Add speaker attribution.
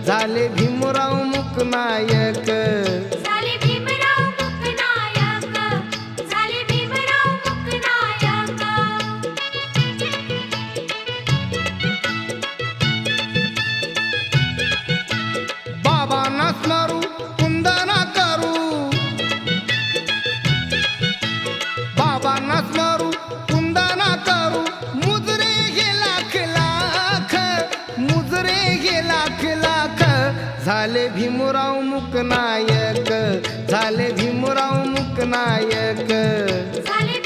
Speaker 1: झाले भीमराव मुकनायक.
Speaker 2: झाले भीमराव मुकनायक, झाले भीमराव मुकनायक.
Speaker 1: बाबांना स्मरू कुंदना करू, बाबांना स्मरू कुंदना करू. मुजरे हे लाख लाख, मुजरे हे लाख लाख. झाले भीमराव मुकनायक, झाले भीमराव मुकनायक.
Speaker 2: झाले